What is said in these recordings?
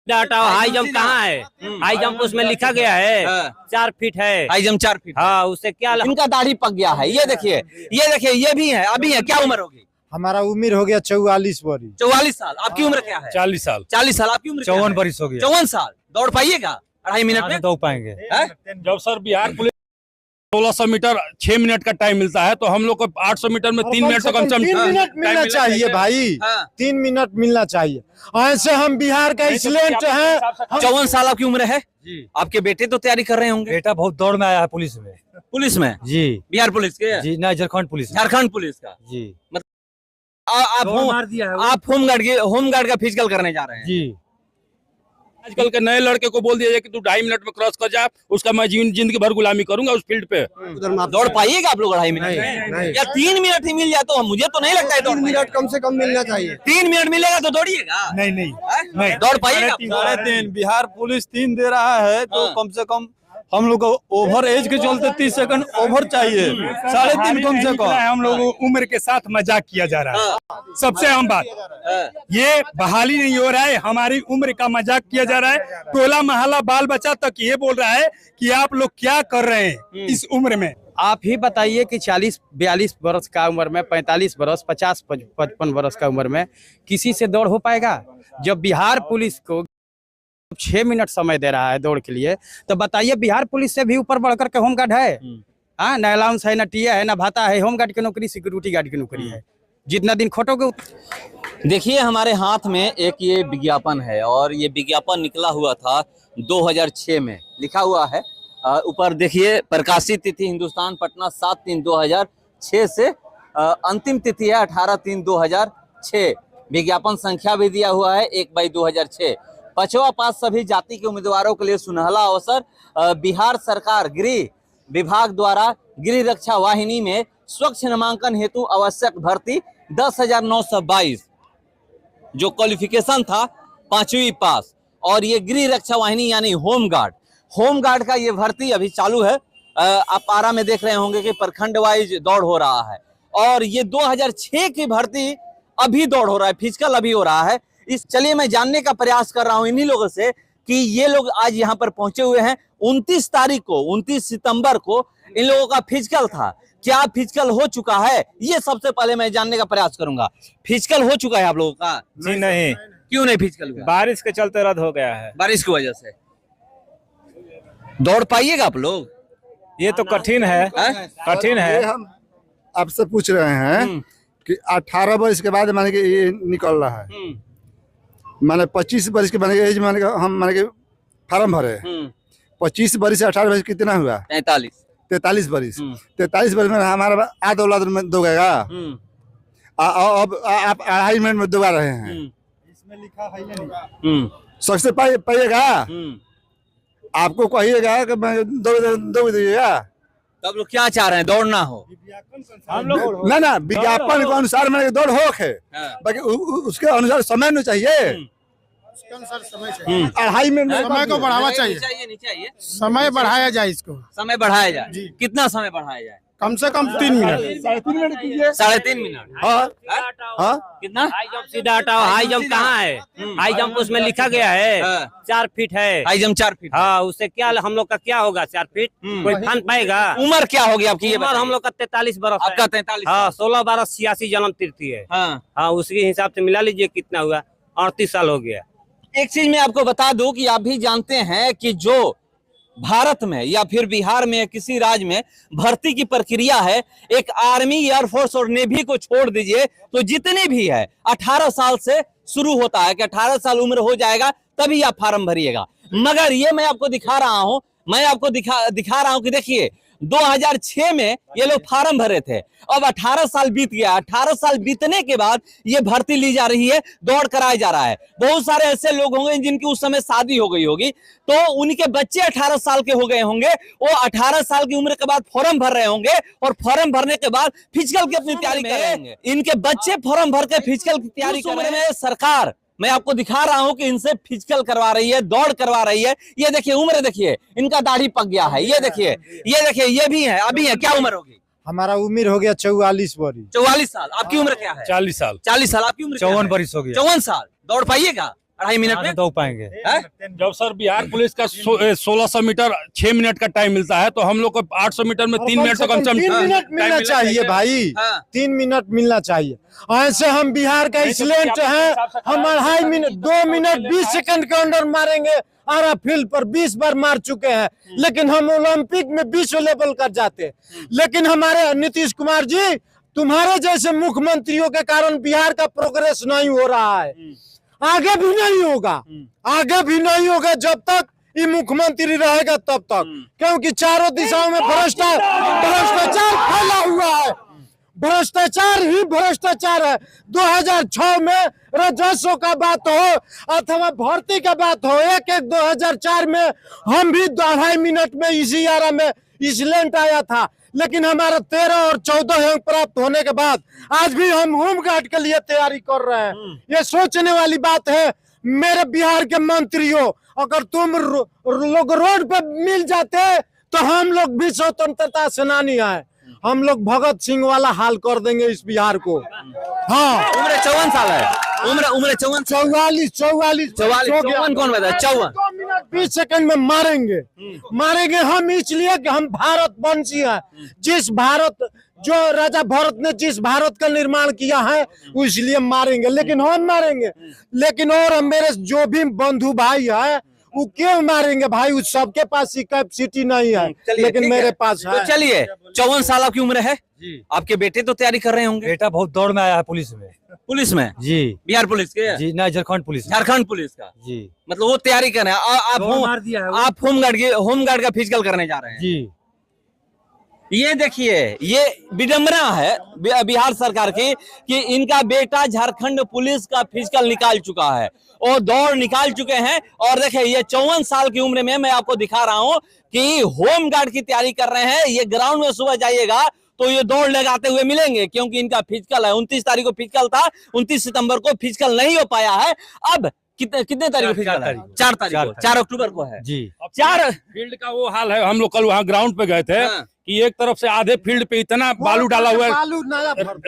Data high jump कहाँ है? High jump उसमें लिखा गया है 4 फीट है। High jump 4 feet. हाँ, उससे क्या इनका दाढ़ी पक गया है। ये देखिए, ये भी है, अभी है। क्या उम्र होगी? हमारा उम्र हो गया 44 वर्ष। 44 साल। आपकी उम्र क्या है? 40 साल। 40 साल। आपकी उम्र 54 वर्ष हो गया। 54 साल। दौड़ पाइएगा 2.5 मिनट में? दौड़ पाएंगे। जब sir Bihar police 1600 metre 6 minute का टाइम मिलता है तो हम लोग को 800 मीटर में 3 मिनट से कम से कम 3 मिनट मिलना चाहिए भाई। 3 मिनट मिलना चाहिए। ऐसे हम बिहार का एक्सीलेंट है। 54 साल आपकी उम्र है जी। आपके बेटे तो तैयारी कर रहे होंगे? बेटा बहुत दौड़ में आया है पुलिस में। पुलिस में जी। बिहार पुलिस के? जी नहीं, झारखंड पुलिस। झारखंड पुलिस का जी। आप होमगार्ड का फिजिकल करने जा रहे हैं जी। आजकल के नए लड़के को बोल दिया जाए कि तू 2.5 मिनट में क्रॉस कर जा, उसका मैं जिंदगी भर गुलामी करूंगा उस फील्ड पे। दौड़ पाइएगा आप लोग 2.5 मिनट या 3 मिनट ही मिल जाए तो मुझे तो नहीं लगता है 3 मिनट कम से कम मिलना चाहिए। 3 मिनट मिलेगा तो दौड़िएगा। नहीं दौड़ पाइएगा? 3.5 बिहार पुलिस 3 दे रहा है तो कम से कम हम लोग को ओवर एज के चलते 30 सेकंड ओवर चाहिए। 3.5 कम से कम। हम लोग उम्र के साथ मजाक किया जा रहा है। सबसे अहम बात, ये बहाली नहीं हो रहा है, हमारी उम्र का मजाक किया जा रहा है। टोला महला बाल बच्चा तक ये बोल रहा है कि आप लोग क्या कर रहे हैं इस उम्र में। आप ही बताइए कि 40-42 वर्ष का उम्र में, 45 वर्ष, 50-55 वर्ष का उम्र में किसी से दौड़ हो पाएगा? जब बिहार पुलिस को 6 मिनट समय दे रहा है दौड़ के लिए, तो बताइए बिहार पुलिस से भी ऊपर बढ़कर के होमगार्ड है? हाँ, न अलाउंस है, न टीए है, न भाता है। होमगार्ड की नौकरी सिक्योरिटी गार्ड की नौकरी है। जितना दिन खोटोगे। देखिए हमारे हाथ में एक ये विज्ञापन है और ये विज्ञापन निकला हुआ था 2006 में। लिखा हुआ है ऊपर देखिए, प्रकाशित तिथि हिंदुस्तान पटना 7/3/2006 से अंतिम तिथि है 18/3/2006। विज्ञापन संख्या भी दिया हुआ है 1/2006। 5वां पास सभी जाति के उम्मीदवारों के लिए सुनहला अवसर। बिहार सरकार गृह विभाग द्वारा गृह रक्षा वाहिनी में स्वच्छ नामांकन हेतु आवश्यक भर्ती 10,922 जो क्वालिफिकेशन था 5वीं पास। और ये गृह रक्षा वाहिनी यानी होमगार्ड का ये भर्ती अभी चालू है। आप आरा में देख रहे होंगे कि प्रखंड वाइज दौड़ हो रहा है और ये 2006 की भर्ती अभी दौड़ हो रहा है, फिजिकल अभी हो रहा है। चलिए मैं जानने का प्रयास कर रहा हूं इन्हीं लोगों से कि ये लोग आज यहाँ पर पहुंचे हुए हैं। 29 सितंबर को इन लोगों का फिजिकल था। क्या फिजिकल हो चुका है? ये सबसे पहले मैं जानने का प्रयास करूंगा। फिजिकल हो चुका है आप लोगों का? जी नहीं। क्यों नहीं फिजिकल हुआ? बारिश के चलते रद्द हो गया है। बारिश की वजह से। दौड़ पाइएगा आप लोग? ये तो कठिन है, कठिन है। हम आपसे पूछ रहे हैं कि 18 वर्ष के बाद माने कि ये निकल रहा है, माने 25 वर्ष के माने एज माने हम माने कि फार्म भरे 25 वर्ष से 18 वर्ष कितना हुआ? 43 वर्ष। 43 वर्ष में हमारा आधा औलाद में दोगेगा। अब आप 2.5 मिनट में दोगा रहे हैं। इसमें लिखा है या नहीं? सबसे पाइएगा, आपको कहिएगा कि मैं दो दीजिएगा। तब लोग क्या चाह रहे हैं? दौड़ना हो? हम लोग ना विज्ञापन के अनुसार मैंने दौड़ हो है, बाकी उसके अनुसार समय नहीं चाहिए। 2.5 मिनट समय को बढ़ावा चाहिए। नहीं चाहिए। समय बढ़ाया जाए, इसको समय बढ़ाया जाए। कितना समय बढ़ाया जाए? कम से कम 3 मिनट। 3.5 मिनट कीजिए। 3.5 मिनट। हाँ कितना? हाई जंप सीधा हटाओ। हाई जंप कहाँ है? हाई जंप उसमें लिखा गया है 4 फीट है। High jump 4 feet. हाँ, उससे क्या हम लोग का क्या होगा? 4 फीट कोई फान पाएगा? उम्र क्या होगी आपकी? ये उम्र हम लोग का 43 वर्ष है। आपका 43? हाँ, 16/12/86 जन्म तिथि है। हाँ, उसके हिसाब से मिला लीजिए कितना हुआ। 38 साल हो गया। एक चीज मैं आपको बता दूं कि आप भी जानते हैं कि जो भारत में या फिर बिहार में किसी राज्य में भर्ती की प्रक्रिया है, एक आर्मी, एयरफोर्स और नेवी को छोड़ दीजिए तो जितने भी है 18 साल से शुरू होता है कि 18 साल उम्र हो जाएगा तभी आप फार्म भरिएगा। मगर ये मैं आपको दिखा रहा हूं, दिखा रहा हूं कि देखिए 2006 में ये लोग फार्म भरे थे। अब 18 साल बीत गया। 18 साल बीतने के बाद ये भर्ती ली जा रही है, दौड़ कराया जा रहा है। बहुत सारे ऐसे लोग होंगे जिनकी उस समय शादी हो गई होगी तो उनके बच्चे 18 साल के हो गए होंगे। वो 18 साल की उम्र के बाद फॉर्म भर रहे होंगे और फॉर्म भरने के बाद फिजिकल की अपनी तैयारी करेंगे। इनके बच्चे फॉर्म भर के फिजिकल की तैयारी कर रहे हैं। सरकार मैं आपको दिखा रहा हूं कि इनसे फिजिकल करवा रही है, दौड़ करवा रही है। ये देखिए उम्र देखिए, इनका दाढ़ी पक गया है। ये देखिए, ये भी है, अभी है। क्या उम्र होगी? हमारा उम्र हो गया 44 वर्ष। 44 साल। आपकी उम्र क्या है? 40 साल। 40 साल। आपकी उम्र 54 वर्ष हो गया। 54 साल। दौड़ पाइएगा 2.5 मिनट में दौड़ पाएंगे। जब सर बिहार पुलिस का 1600 मीटर 6 मिनट का टाइम मिलता है, तो हम लोग को 800 मीटर में 3 मिनट तो कम से कम 3 मिनट मिलना चाहिए भाई, 3 मिनट मिलना चाहिए। ऐसे हम बिहार का एक्सीलेंट है, हम 2.5 मिनट 2 मिनट 20 सेकंड के अंदर मारेंगे। आरा फील्ड पर 20 बार मार चुके हैं, लेकिन हम ओलंपिक में विश्व लेवल कर जाते हैं। लेकिन हमारे नीतीश कुमार जी, तुम्हारे जैसे मुख्यमंत्रियों के कारण बिहार का प्रोग्रेस नहीं हो रहा है, आगे भी नहीं होगा, आगे भी नहीं होगा जब तक ये मुख्यमंत्री रहेगा तब तक, क्योंकि चारों दिशाओं में भ्रष्टाचार फैला हुआ है, भ्रष्टाचार ही भ्रष्टाचार है। 2006 में राजस्व का बात हो अथवा भर्ती का बात हो, 1-1-2004 में हम भी 2.5 मिनट में इसी आरा में एक्सीलेंट आया था, लेकिन हमारा 13 और 14 अंक प्राप्त होने के बाद आज भी हम होमगार्ड के लिए तैयारी कर रहे हैं। ये सोचने वाली बात है मेरे बिहार के मंत्रियों, अगर तुम लोग रोड पे मिल जाते तो हम लोग भी स्वतंत्रता सेनानी है, हम लोग भगत सिंह वाला हाल कर देंगे इस बिहार को। हाँ, उम्र 54 साल है, उम्र 44 कौन बताया? 54 2 मिनट 20 सेकंड में मारेंगे हम, इसलिए कि हम भारत वंशी हैं। जिस भारत जो राजा भरत ने जिस भारत का निर्माण किया है वो इसलिए मारेंगे, लेकिन हम मारेंगे। लेकिन और मेरे जो भी बंधु भाई है वो क्यों मारेंगे भाई, उस सबके पास कैपेसिटी नहीं है, लेकिन मेरे पास है। तो चलिए, 54 साल आपकी उम्र है जी, आपके बेटे तो तैयारी कर रहे होंगे? बेटा बहुत दौड़ में आया है पुलिस में। पुलिस में जी, बिहार पुलिस के जी नहीं, झारखंड पुलिस में। झारखंड पुलिस का जी, मतलब वो तैयारी कर रहे हैं। आप होमगार्ड का फिजिकल करने जा रहे हैं जी। ये देखिए, ये विडंबना है बिहार सरकार की कि इनका बेटा झारखंड पुलिस का फिजिकल निकाल चुका है और दौड़ निकाल चुके हैं। और देखिए, ये 54 साल की उम्र में मैं आपको दिखा रहा हूं कि होमगार्ड की तैयारी कर रहे हैं। ये ग्राउंड में सुबह जाइएगा तो ये दौड़ लगाते हुए मिलेंगे, क्योंकि इनका फिजिकल है। 29 तारीख को फिजिकल था, 29 सितंबर को फिजिकल नहीं हो पाया है। अब कितने तारीख को फिजिकल है? 4 तारीख को, 4 अक्टूबर को है जी। 4 फील्ड का वो हाल है। हम लोग कल वहाँ ग्राउंड पे गए थे कि एक तरफ से आधे फील्ड पे इतना बालू डाला हुआ है,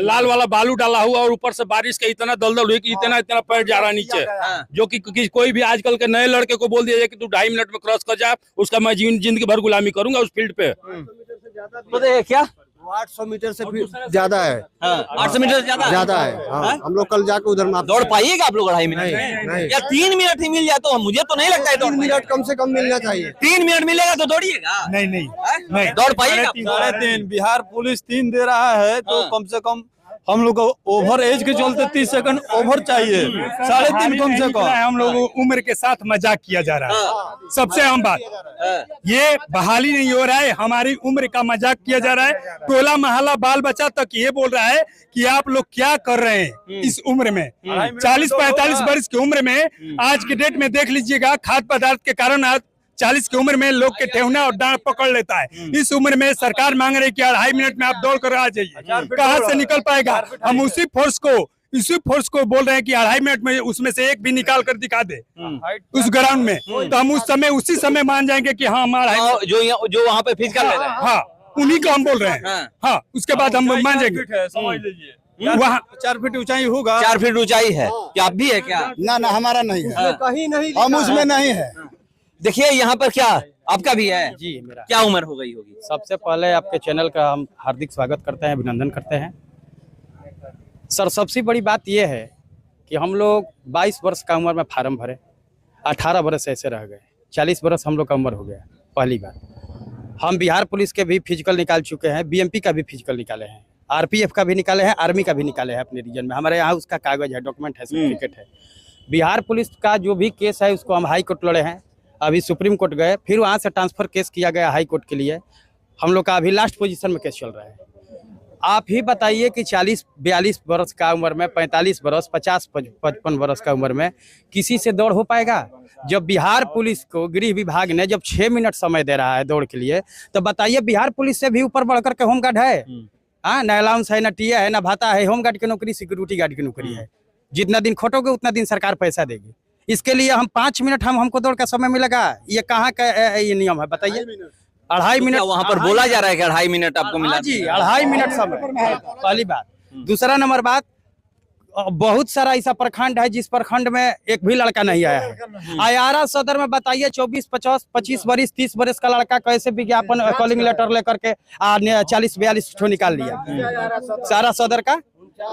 लाल वाला बालू डाला हुआ, और ऊपर से बारिश का इतना दलदल हुई कि इतना पैर जा रहा है नीचे, जो कि कोई भी आजकल के नए लड़के को बोल दिया जाए कि तू 2.5 मिनट में क्रॉस कर जा, उसका मैं जिंदगी भर गुलामी करूंगा उस फील्ड पे। तो देखिए क्या 800 मीटर से ज्यादा है, 800 मीटर से ज्यादा है। हाँ, हम लोग कल जाके उधर दौड़ पाइएगा आप लोग 2.5 मिनट में? या 3 मिनट ही मिल जाए तो मुझे तो नहीं लगता है 3 मिनट कम से कम मिलना चाहिए। 3 मिनट मिलेगा तो दौड़िएगा? नहीं दौड़ पाइएगा? 3.5 बिहार पुलिस 3 दे रहा है, तो कम से कम हम लोग को ओवर एज के चलते 30 सेकंड ओवर चाहिए, 3.5 कम से कम। हम लोग उम्र के साथ मजाक किया जा रहा है, सबसे अहम बात ये बहाली नहीं हो रहा है, हमारी उम्र का मजाक किया जा रहा है। टोला महला बाल बच्चा तक ये बोल रहा है कि आप लोग क्या कर रहे हैं इस उम्र में। 40-45 वर्ष की उम्र में आज के डेट में देख लीजिएगा, खाद्य पदार्थ के कारण आज 40 की उम्र में लोग के ठेहुना और डांट पकड़ लेता है। इस उम्र में सरकार मांग रही है कि 2.5 मिनट में आप दौड़ कर आ जाइए, कहाँ से निकल पाएगा? हम इसी फोर्स को बोल रहे हैं कि 2.5 मिनट में उसमें से एक भी निकाल कर दिखा दे उस ग्राउंड में, तो हम उसी समय मान जाएंगे कि हाँ हमारा जो वहाँ पे फिजिकल ले रहे हैं, हाँ उन्हीं को हम बोल रहे हैं। हाँ, उसके बाद हम मान जाएंगे। समझ लीजिए वहाँ 4 फीट ऊंचाई होगा। 4 फीट ऊंचाई है क्या? आप भी है क्या? ना हमारा नहीं है, कहीं नहीं, हम उसमें नहीं है। देखिए यहाँ पर क्या आपका भी है जी, मेरा क्या उम्र हो गई होगी? सबसे पहले आपके चैनल का हम हार्दिक स्वागत करते हैं, अभिनंदन करते हैं सर। सबसे बड़ी बात यह है कि हम लोग 22 वर्ष का उम्र में फार्म भरे, 18 वर्ष ऐसे रह गए, 40 वर्ष हम लोग का उम्र हो गया। पहली बार हम बिहार पुलिस के भी फिजिकल निकाल चुके हैं, बीएमपी का भी फिजिकल निकाले हैं, आरपीएफ का भी निकाले हैं, आर्मी का भी निकाले हैं अपने रीजन में। हमारे यहाँ उसका कागज है, डॉक्यूमेंट है, सर्टिफिकेट है। बिहार पुलिस का जो भी केस है उसको हम हाई कोर्ट लड़े हैं, अभी सुप्रीम कोर्ट गए, फिर वहाँ से ट्रांसफर केस किया गया हाई कोर्ट के लिए। हम लोग का अभी लास्ट पोजीशन में केस चल रहा है। आप ही बताइए कि 40-42 वर्ष का उम्र में, 45 वर्ष, 50-55 वर्ष का उम्र में किसी से दौड़ हो पाएगा? जब बिहार पुलिस को गृह विभाग ने जब 6 मिनट समय दे रहा है दौड़ के लिए, तो बताइए बिहार पुलिस से भी ऊपर बढ़कर के होमगार्ड है? हाँ, न अलाउंस है, न टीए है, न भाता है। होमगार्ड की नौकरी सिक्योरिटी गार्ड की नौकरी है। जितना दिन खोटोगे उतना दिन सरकार पैसा देगी। इसके लिए हम 5 मिनट हमको दौड़ का समय मिलेगा? ये कहाँ का ये नियम है बताइए? 2.5 मिनट वहाँ पर बोला जा रहा है कि 2.5 मिनट आपको मिला? जी, 2.5 मिनट समय, पहली बात। दूसरा नंबर बात, बहुत सारा ऐसा प्रखंड है जिस प्रखंड में एक भी लड़का नहीं आया है। आयारा सदर में बताइए 25 वर्ष 30 वर्ष का लड़का कैसे विज्ञापन कॉलिंग लेटर लेकर के 40-42 ठो निकाल लिया सारा सदर का।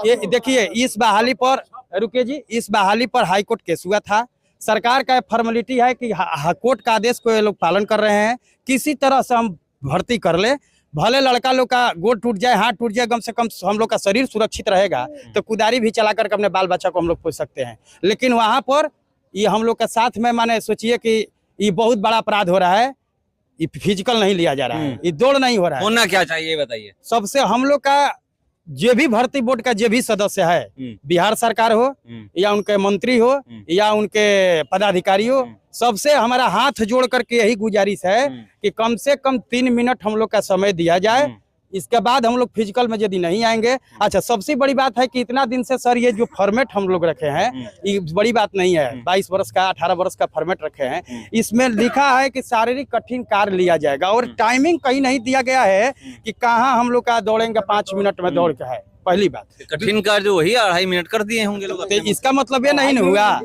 ये देखिए इस बहाली पर, रुकिए जी, इस बहाली पर हाईकोर्ट केस हुआ था। सरकार का फॉर्मेलिटी है कि कोर्ट का आदेश को ये लोग पालन कर रहे हैं, किसी तरह से हम भर्ती कर ले, भले लड़का लोग का गोड़ टूट जाए, हाथ टूट जाए, कम से कम हम लोग का शरीर सुरक्षित रहेगा तो कुदारी भी चला करके अपने बाल बच्चा को हम लोग पूछ सकते हैं। लेकिन वहाँ पर ये हम लोग के साथ में माने सोचिए कि ये बहुत बड़ा अपराध हो रहा है, ये फिजिकल नहीं लिया जा रहा है, ये दौड़ नहीं हो रहा है। होना क्या चाहिए बताइए? सबसे हम लोग का जो भी भर्ती बोर्ड का जो भी सदस्य है, बिहार सरकार हो या उनके मंत्री हो या उनके पदाधिकारी हो, सबसे हमारा हाथ जोड़ करके यही गुजारिश है कि कम से कम 3 मिनट हम लोग का समय दिया जाए। इसके बाद हम लोग फिजिकल में यदि नहीं आएंगे। अच्छा, सबसे बड़ी बात है कि इतना दिन से सर ये जो फॉर्मेट हम लोग रखे हैं ये बड़ी बात नहीं है। 22 वर्ष का 18 वर्ष का फॉर्मेट रखे हैं, इसमें लिखा है कि शारीरिक कठिन कार्य लिया जाएगा और टाइमिंग कहीं नहीं दिया गया है कि कहाँ हम लोग का दौड़ेंगे 5 मिनट में दौड़ के है। पहली बात कठिन कार्य जो वही 2.5 मिनट कर दिए होंगे लोग। तो इसका मतलब ये नहीं हुआ,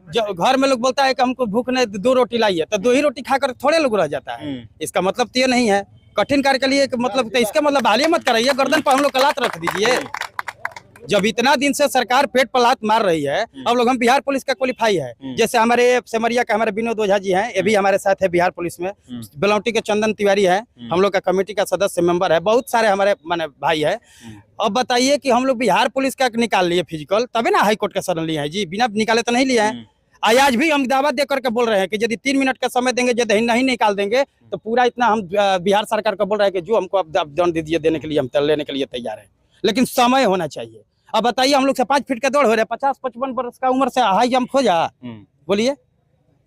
जो घर में लोग बोलता है कि हमको भूख नहीं 2 रोटी लाइए तो 2 ही रोटी खाकर थोड़े लोग रह जाता है। इसका मतलब तो ये नहीं है कठिन कार्य के लिए मतलब, तो इसका मतलब बहाली मत कराइए, गर्दन पर हम लोग कलात रख दीजिए। जब इतना दिन से सरकार पेट पर लात मार रही है, अब लोग हम बिहार पुलिस का क्वालिफाई है। जैसे हमारे सेमरिया का हमारे विनोद ओझा जी हैं, ये भी हमारे साथ है बिहार पुलिस में। बेलौटी के चंदन तिवारी है, हम लोग का कमेटी का सदस्य मेंबर है। बहुत सारे हमारे माने भाई है। अब बताइए कि हम लोग बिहार पुलिस का निकाल लिए फिजिकल, तभी ना हाई कोर्ट का शरण लिया है जी, बिना निकाले तो नहीं लिया है। आज भी हम दावा दे करके बोल रहे हैं कि यदि 3 मिनट का समय देंगे, यदि नहीं निकाल देंगे तो पूरा इतना हम बिहार सरकार को बोल रहे हैं कि जो हमको अब दंड दीजिए, देने के लिए हम लेने के लिए तैयार है, लेकिन समय होना चाहिए। अब बताइए हम लोग से 5 फीट का दौड़ हो रहा है, 50-55 वर्ष का उम्र से हाई जंप हो जा, बोलिए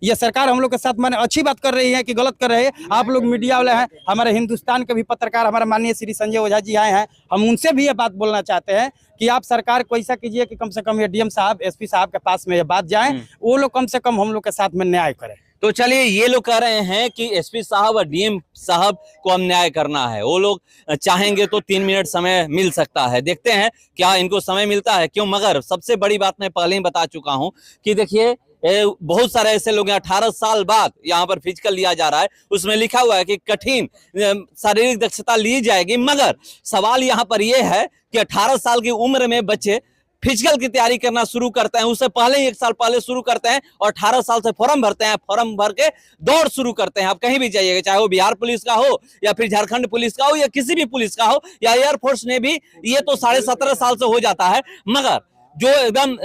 ये सरकार हम लोग के साथ माने अच्छी बात कर रही है कि गलत कर रहे हैं? आप लोग मीडिया वाले हैं, हमारे हिंदुस्तान के भी पत्रकार हमारे माननीय श्री संजय ओझा जी आए हैं, हम उनसे भी ये बात बोलना चाहते हैं कि आप सरकार को ऐसा कीजिए कि कम से कम ये डीएम साहब, एसपी साहब के पास में ये बात जाए, वो लोग कम से कम हम लोग के साथ में न्याय करें। तो चलिए, ये लोग कह रहे हैं कि एसपी साहब और डीएम साहब को हम न्याय करना है, वो लोग चाहेंगे तो 3 मिनट समय मिल सकता है। देखते हैं क्या इनको समय मिलता है क्यों। मगर सबसे बड़ी बात मैं पहले ही बता चुका हूं कि देखिए बहुत सारे ऐसे लोग हैं, 18 साल बाद यहाँ पर फिजिकल लिया जा रहा है, उसमें लिखा हुआ है कि कठिन शारीरिक दक्षता ली जाएगी। मगर सवाल यहाँ पर यह है कि 18 साल की उम्र में बच्चे फिजिकल की तैयारी करना शुरू करते हैं, उससे पहले ही 1 साल पहले शुरू करते हैं और 18 साल से फॉर्म भरते हैं, फॉर्म भर के दौड़ शुरू करते हैं। आप कहीं भी जाइएगा, चाहे वो बिहार पुलिस का हो या फिर झारखंड पुलिस का हो या किसी भी पुलिस का हो या एयरफोर्स ने भी, ये तो 17.5 साल से हो जाता है। मगर जो एकदम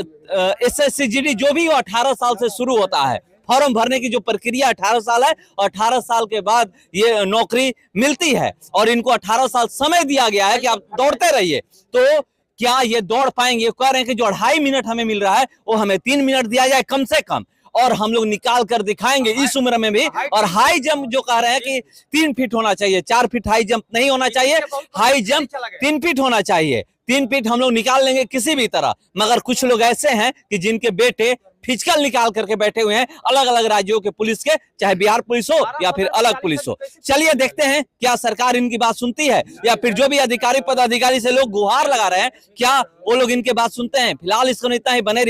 SSCGD जो भी 18 साल से शुरू होता है, फॉर्म भरने की जो प्रक्रिया 18 साल है और 18 साल के बाद ये नौकरी मिलती है और इनको 18 साल समय दिया गया है कि आप दौड़ते रहिए। तो क्या ये दौड़ पाएंगे? कह रहे हैं कि जो 2.5 मिनट हमें मिल रहा है वो हमें 3 मिनट दिया जाए कम से कम, और हम लोग निकाल कर दिखाएंगे इस उम्र में भी। और हाई जंप जो कह रहे हैं कि 3 फीट होना चाहिए, 4 फीट हाई जंप नहीं होना चाहिए, हाई जंप 3 फीट होना चाहिए। 3 फीट हम लोग निकाल लेंगे किसी भी तरह। मगर कुछ लोग ऐसे हैं कि जिनके बेटे फिजिकल निकाल करके बैठे हुए हैं, अलग अलग राज्यों के पुलिस के, चाहे बिहार पुलिस हो या फिर अलग पुलिस हो। चलिए देखते हैं क्या सरकार इनकी बात सुनती है या फिर जो भी अधिकारी पदाधिकारी से लोग गुहार लगा रहे हैं, क्या वो लोग इनके बात सुनते हैं। फिलहाल इसको इतना ही बने